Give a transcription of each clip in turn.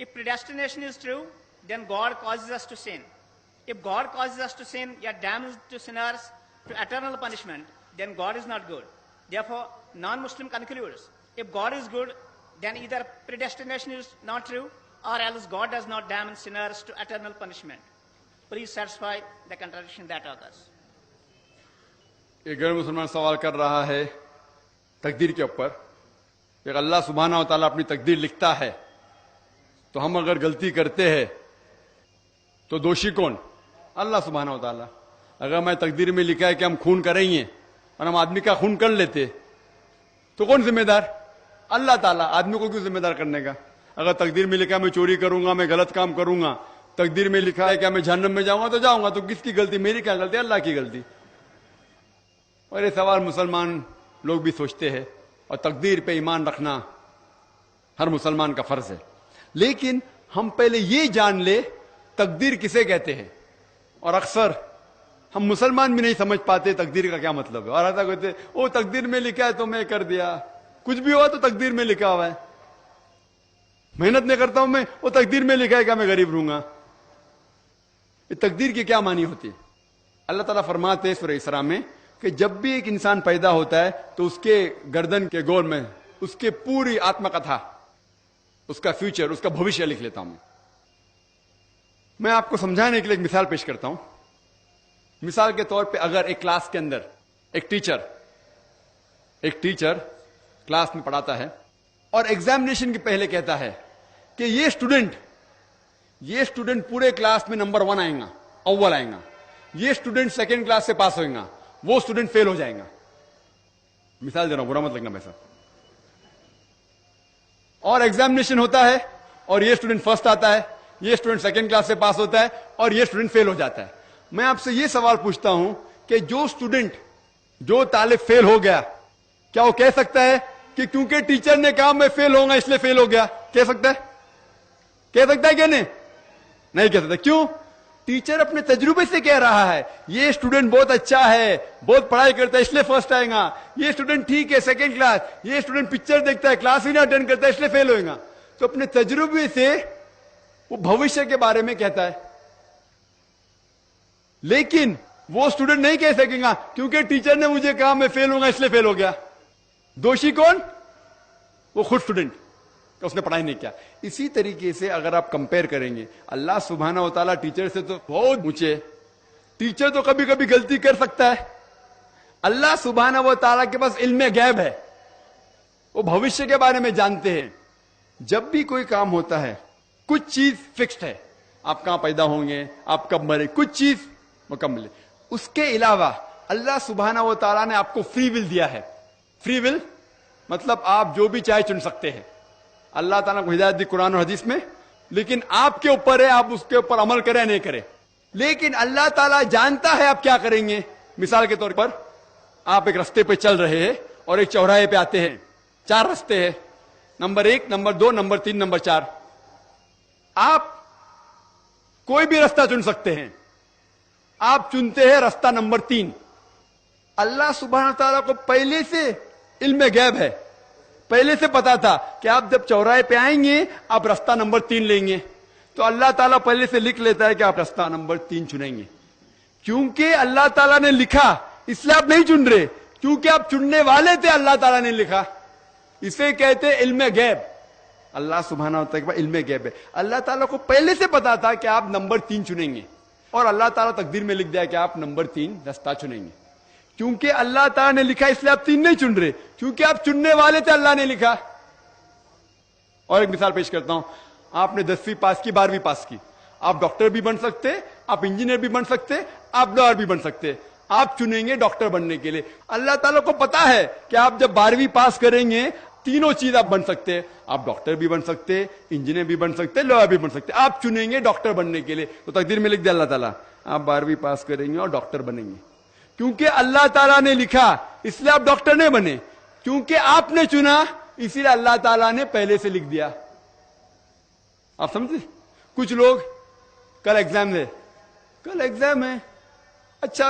If predestination is true, then God causes us to sin. If God causes us to sin, yet damns to sinners to eternal punishment, then God is not good. Therefore, non-Muslim concludes, if God is good, then either predestination is not true, or else God does not damn sinners to eternal punishment. Please satisfy the contradiction that occurs. एक गैर मुसलमान सवाल कर रहा है तकदीर के ऊपर कि अल्लाह सुब्हानहू व तआला अपनी तकदीर लिखता है तो हम अगर गलती करते हैं तो दोषी कौन? अल्लाह सुब्हानहू व तआला। अगर मैं तकदीर में लिखा है कि हम खून करेंगे और हम आदमी का खून कर लेते तो कौन जिम्मेदार? अल्लाह ताला। आदमी को क्यों जिम्मेदार करने का? अगर तकदीर में लिखा है मैं चोरी करूंगा, मैं गलत काम करूंगा, तकदीर में लिखा है कि मैं जहन्नम में जाऊंगा तो जाऊंगा, तो किसकी गलती? मेरी क्या गलती? अल्लाह की गलती। और ये सवाल मुसलमान लोग भी सोचते हैं, और तकदीर पे ईमान रखना हर मुसलमान का फर्ज है। लेकिन हम पहले ये जान ले तकदीर किसे कहते हैं, और अक्सर हम मुसलमान भी नहीं समझ पाते तकदीर का क्या मतलब है। और ऐसा कहते वो तकदीर में लिखा है तो मैं कर दिया, कुछ भी हुआ तो तकदीर में लिखा हुआ है, मेहनत नहीं करता हूं मैं, वो तकदीर में लिखा है क्या मैं गरीब रहूंगा। ये तकदीर की क्या मानी होती है? अल्लाह ताला फरमाते हैं सूरह इसरा में कि जब भी एक इंसान पैदा होता है तो उसके गर्दन के गोल में उसके पूरी आत्मकथा, उसका फ्यूचर, उसका भविष्य लिख लेता हूं मैं आपको समझाने के लिए एक मिसाल पेश करता हूं। मिसाल के तौर पे अगर एक क्लास के अंदर एक टीचर क्लास में पढ़ाता है और एग्जामिनेशन के पहले कहता है कि ये स्टूडेंट पूरे क्लास में नंबर 1 आएगा, अव्वल आएगा, ये स्टूडेंट सेकंड क्लास से पास होगा, वो स्टूडेंट फेल हो जाएगा। मिसाल दे रहा हूं, बुरा मत लगना वैसा। और एग्जामिनेशन होता है और ये स्टूडेंट फर्स्ट आता है, ये स्टूडेंट सेकंड क्लास से पास होता है और ये स्टूडेंट फेल हो जाता है। मैं आपसे ये सवाल पूछता हूं कि जो तालिब फेल हो गया, क्या वो कह सकता है कि क्योंकि टीचर ने कहा मैं फेल होऊंगा इसलिए फेल हो गया? कह सकता है क्या? नहीं कह सकता। क्यों? टीचर अपने तजुर्बे से कह रहा है ये स्टूडेंट बहुत अच्छा है, बहुत पढ़ाई करता है इसलिए फर्स्ट आएगा, ये स्टूडेंट ठीक है सेकंड क्लास, ये स्टूडेंट पिक्चर देखता है क्लास ही नहीं अटेंड करता है इसलिए फेल होगा। तो अपने तजुर्बे से वो भविष्य के बारे में कहता है, लेकिन वो स्टूडेंट नहीं कह सकेगा क्योंकि टीचर ने मुझे कहा मैं फेल होऊंगा इसलिए फेल हो गया। दोषी कौन? वो खुद स्टूडेंट, उसने पढ़ाई नहीं किया। इसी तरीके से अगर आप कंपेयर करेंगे, अल्लाह सुब्हानहू व तआला टीचर से तो बहुत ऊंचे। टीचर तो कभी कभी गलती कर सकता है, अल्लाह सुब्हानहू व तआला के पास इल्म गैब है, वो भविष्य के बारे में जानते हैं। जब भी कोई काम होता है कुछ चीज फिक्स्ड है, आप कहां पैदा होंगे, आप कब मरे, कुछ चीज मुकम्मल है। उसके अलावा अल्लाह सुब्हानहू व तआला ने आपको फ्री विल दिया है। फ्री विल मतलब आप जो भी चाहे चुन सकते हैं। अल्लाह ताला को हिदायत दी कुरान और हदीस में, लेकिन आपके ऊपर है आप उसके ऊपर अमल करें नहीं करें। लेकिन अल्लाह ताला जानता है आप क्या करेंगे। मिसाल के तौर पर आप एक रास्ते पे चल रहे हैं और एक चौराहे पे आते हैं, 4 रास्ते हैं, नंबर 1, नंबर 2, नंबर 3, नंबर 4। आप कोई भी रास्ता चुन सकते हैं, आप चुनते हैं रास्ता नंबर 3। अल्लाह सुब्हानहू तआला को पहले से इल्म गैब है, पहले से पता था कि आप जब चौराहे पे आएंगे आप रास्ता नंबर 3 लेंगे, तो अल्लाह ताला पहले से लिख लेता है कि आप रास्ता नंबर 3 चुनेंगे। क्योंकि अल्लाह ताला ने लिखा इसलिए आप नहीं चुन रहे, क्योंकि आप चुनने वाले थे, अल्लाह ताला ने लिखा। इसे कहते इल्म गैब। अल्लाह सुब्हानहू तआला के इल्म गैब है। अल्लाह ताला को पहले से पता था कि आप नंबर 3 चुनेंगे, और अल्लाह ताला तकदीर में लिख दिया कि आप नंबर 3 रास्ता चुनेंगे। क्योंकि अल्लाह ताला ने लिखा इसलिए आप 3 नहीं चुन रहे, क्योंकि आप चुनने वाले थे, अल्लाह ने लिखा। और एक मिसाल पेश करता हूं, आपने 10वीं पास की, 12वीं पास की, आप डॉक्टर भी बन सकते, आप इंजीनियर भी बन सकते, आप लॉयर भी बन सकते। आप चुनेंगे डॉक्टर बनने के लिए। अल्लाह ताला को पता है कि आप जब 12वीं पास करेंगे तीनों चीज आप बन सकते हैं, आप डॉक्टर भी बन सकते, इंजीनियर भी बन सकते, लॉयर भी बन सकते। आप चुनेंगे डॉक्टर बनने के लिए, तो तकदीर में लिख दिया अल्लाह ताला आप 12वीं पास करेंगे और डॉक्टर बनेंगे। क्योंकि अल्लाह ताला ने लिखा इसलिए आप डॉक्टर नहीं बने, क्योंकि आपने चुना इसीलिए अल्लाह ताला ने पहले से लिख दिया। आप समझे? कुछ लोग कल एग्जाम है, अच्छा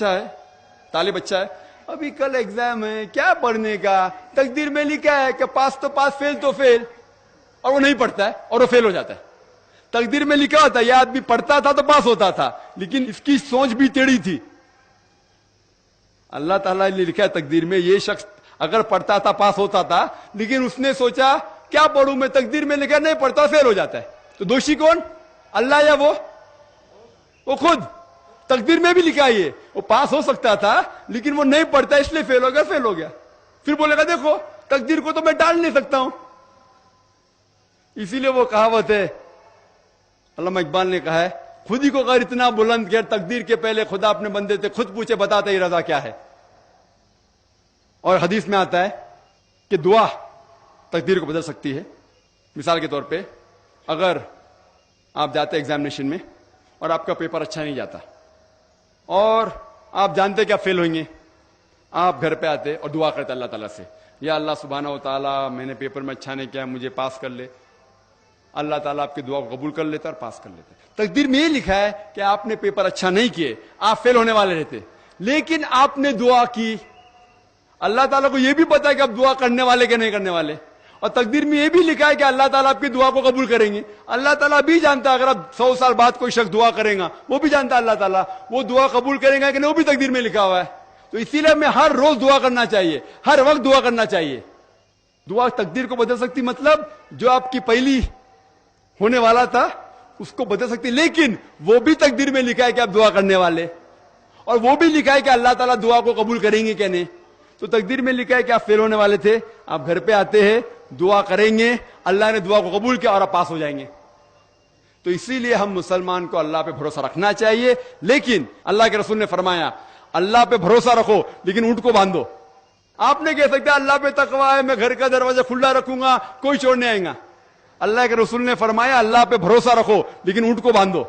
है, तालिब अच्छा है, अभी कल एग्जाम है, क्या पढ़ने का, तकदीर में लिखा है कि पास तो पास, फेल तो फेल, اور وہ نہیں پڑھتا ہے اور وہ فیل ہو جاتا ہے. تقدیر میں لکھا ہوتا ہے یہ آدمی پڑھتا تھا تو پاس ہوتا تھا, لیکن اس کی سوچ بھی ٹیڑھی تھی. اللہ تعالیٰ نے لکھا ہے تقدیر میں یہ شخص اگر پڑھتا تھا پاس ہوتا تھا, لیکن اس نے سوچا کیا پڑھوں میں, تقدیر میں لکھا نہیں پڑھتا فیل ہو جاتا ہے. تو دوشی کون, اللہ یا وہ خود. تقدیر میں بھی لکھا ہے وہ پاس ہو سکتا تھا لیکن وہ نہیں پڑھتا اس لیے فیل ہو گیا. پھر بولے گا دیکھو تقدیر کو تو میں ڈال نہیں سکتا ہوں. اسی لیے وہ کہاوت ہے, علامہ اقبال نے کہا ہے, خود ہی کو اگر اتنا بلند کر تقدیر کے پہلے خدا اپنے بندے سے خود پوچھے بتاتا ہی رضا کیا ہے. اور حدیث میں آتا ہے کہ دعا تقدیر کو بدل سکتی ہے. مثال کے طور پہ اگر آپ جاتے ایگزامینیشن میں اور آپ کا پیپر اچھا نہیں جاتا اور آپ جانتے کہ آپ فیل ہوئیں گے, آپ گھر پہ آتے اور دعا کرتے اللہ تعالیٰ سے, یا اللہ سبحانہ و تعالیٰ میں نے پیپر میں اچھا نہیں کیا مجھے پاس کر لے. اللہ تعالیٰ آپ کی دعا کو قبول کر لیتا اور پاس کر لیتا. تقدیر میں یہ لکھا ہے کہ آپ نے پیپر اچھا نہیں کیے, آپ فیل ہونے والے رہتے, لیکن آپ نے دعا کی. اللہ تعالیٰ کو یہ بھی پتا ہے کہ آپ دعا کرنے والے کہ نہیں کرنے والے, اور تقدیر میں یہ بھی لکھا ہے کہ اللہ تعالیٰ آپ کی دعا کو قبول کریں گے. اللہ تعالیٰ بھی جانتا ہے اگر آپ 100 سال بعد کوئی شخص دعا کرے گا, وہ بھی جانتا ہے اللہ تعالیٰ وہ دعا قبول کرے گا کہ نہیں, وہ بھی تقدیر میں لکھا ہوا ہے. تو اسی لیے ہمیں ہر روز دعا کرنا چاہیے, ہر وقت دعا کرنا چاہیے. دعا تقدیر کو بدل سکتی, مطلب جو آپ کی پہلی ہونے والا تھا اس کو بدل سکتی, لیکن وہ بھی تقدیر میں لکھا ہے کہ آپ دعا کرنے والے, اور وہ بھی لکھا ہے کہ اللہ تعالیٰ دعا کو قبول کریں گے کہ نہیں. تو تقدیر میں لکھا ہے کہ آپ فیل ہونے والے تھے, آپ گھر پہ آتے ہیں دعا کریں گے, اللہ نے دعا کو قبول کیا اور آپ پاس ہو جائیں گے. تو اسی لیے ہم مسلمان کو اللہ پہ بھروسہ رکھنا چاہیے, لیکن اللہ کے رسول نے فرمایا اللہ پہ بھروسہ رکھو لیکن اونٹ کو باندھو. آپ نے کہہ سکتے اللہ پہ تقویٰ ہے میں گھر کا دروازہ کھلا رکھوں گا کوئی چور نہیں آئے گا. اللہ کے رسول نے فرمایا اللہ پہ بھروسہ رکھو لیکن اونٹ کو باندھو.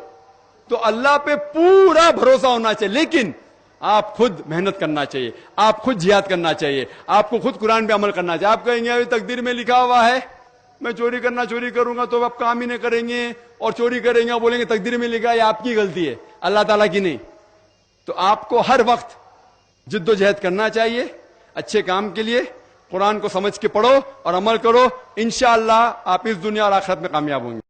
تو اللہ پہ پورا بھروسہ ہونا چاہیے, لیکن آپ خود محنت کرنا چاہیے, آپ خود جہاد کرنا چاہیے, آپ کو خود قرآن پہ عمل کرنا چاہیے. آپ کہیں گے تقدیر میں لکھا ہوا ہے میں چوری کروں گا تو آپ کام ہی نہیں کریں گے, اور چوری کریں گے اور بولیں گے تقدیر میں لکھا ہے یہ آپ کی غلطی ہے اللہ تعالیٰ کی نہیں. تو آپ کو ہر وقت جد و جہد کرنا چاہیے اچھے کام کے لیے. قرآن کو سمجھ کے پڑھو اور عمل کرو, انشاءاللہ آپ اس دنیا اور آخرت میں کامیاب ہوں گے.